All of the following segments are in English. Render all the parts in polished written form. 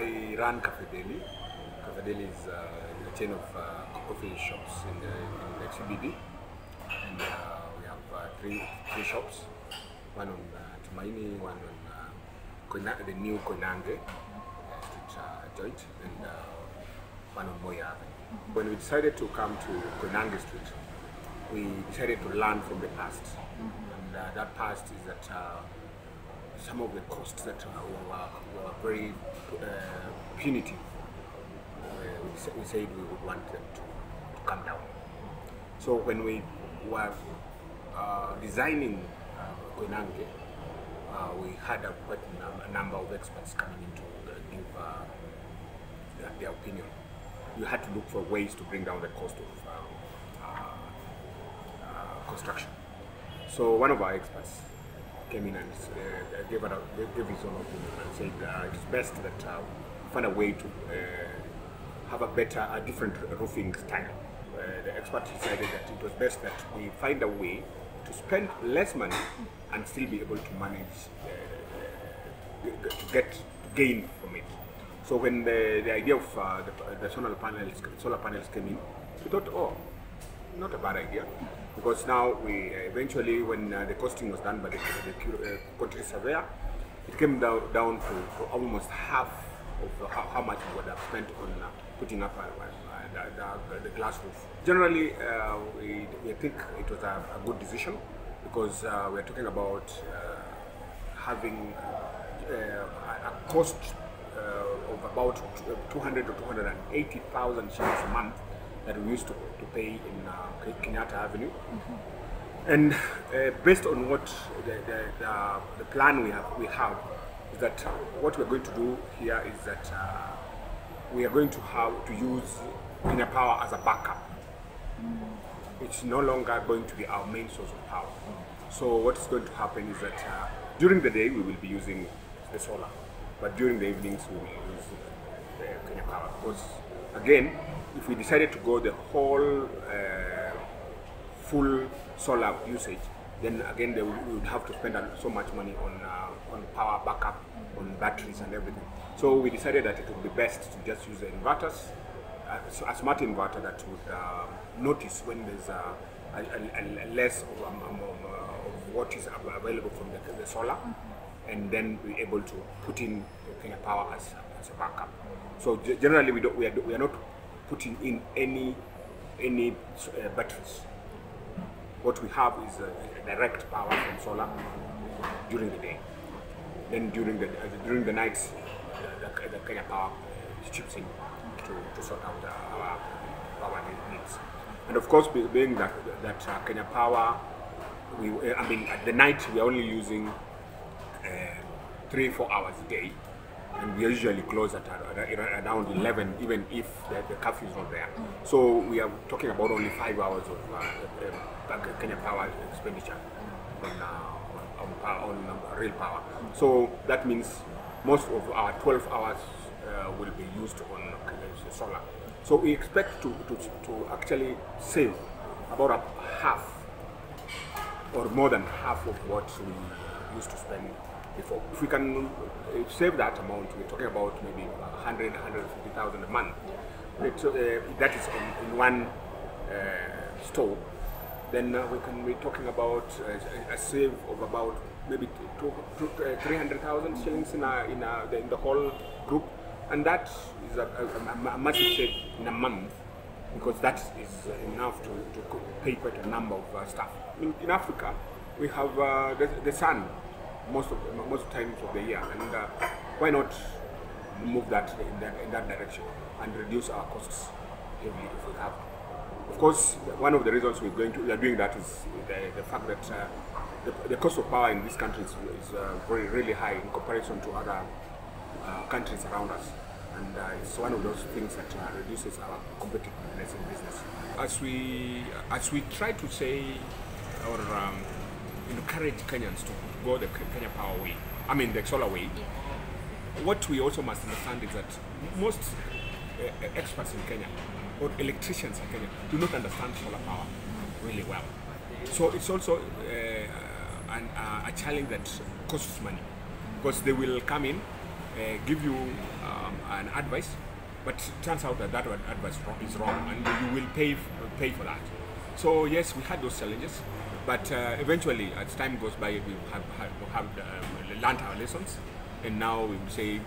I run Cafe Deli. Cafe Deli is a chain of coffee shops in the CBD, and we have three shops. One on Tumaini, one on the new Koinange street joint, and one on Moya Avenue. When we decided to come to Koinange Street, we decided to learn from the past, and that past is that some of the costs that were very punitive. We said we would want them to come down. So when we were designing Koinange, we had quite a number of experts coming in to give their opinion. You had to look for ways to bring down the cost of construction. So one of our experts came in and gave his own opinion and said it's best that find a way to have a different roofing style. The expert decided that it was best that we find a way to spend less money and still be able to manage to gain from it. So when the idea of the solar panels came in, we thought, oh, not a bad idea, because now we eventually, when the costing was done by the quantity surveyor, it came down to almost half of how much we would have spent on putting up the glass roof. Generally, we think it was a good decision, because we're talking about having a cost of about 200 to 280,000 shillings a month that we used to pay in Kenyatta Avenue. And based on what the plan we have is that what we're going to do here is that we are going to have to use Kenya Power as a backup. It's no longer going to be our main source of power. So what is going to happen is that during the day we will be using the solar, but during the evenings we will use the Kenya Power. Because again, if we decided to go the whole full solar usage, then again we would have to spend so much money on power backup, on batteries and everything. So we decided that it would be best to just use the inverters, a smart inverter that would notice when there's a less of what is available from the solar, and then be able to put in Kenya Power as a backup. So generally we are not putting in any batteries. What we have is direct power from solar during the day. Then during the nights, the Kenya Power chips in to sort out our power needs. And of course, being that Kenya Power, at the night we are only using 3-4 hours a day, and we usually close at around 11, even if the curfew is not there. So we are talking about only 5 hours of Kenya Power expenditure on real power. So that means most of our 12 hours will be used on solar. So we expect to actually save about half or more than half of what we used to spend before. If we can save that amount, we're talking about maybe 150,000 a month. That is in one store. Then we can be talking about a save of about maybe 300,000 shillings in the whole group, and that is a massive save in a month, because that is enough to pay quite a number of staff. In Africa, we have the sun most times of the year, and why not move that in that direction and reduce our costs heavily if we have. Of course, one of the reasons we are doing that is the fact that the cost of power in this country is really high in comparison to other countries around us, and it's one of those things that reduces our competitiveness in business. As we try to say or encourage Kenyans to go the Kenya Power way, the solar way, what we also must understand is that most experts in Kenya or electricians in Kenya do not understand solar power really well. So it's also a challenge that costs money, because they will come in give you an advice, but it turns out that advice is wrong, and you will pay for that. So yes, we had those challenges, but eventually, as time goes by, we have learned our lessons, and now we would say,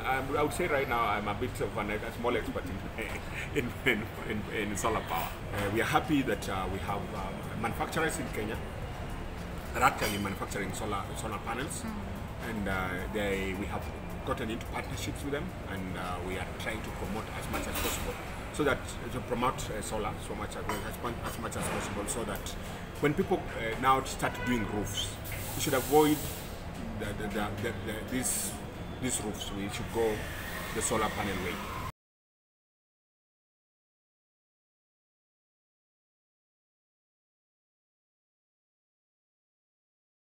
I would say right now I'm a bit of a small expert in solar power. We are happy that we have manufacturers in Kenya that are actually manufacturing solar panels, and we have gotten into partnerships with them, and we are trying to promote as much as possible, so that to promote solar so much as much as possible, so that when people now start doing roofs, we should avoid these roofs. We should go the solar panel way.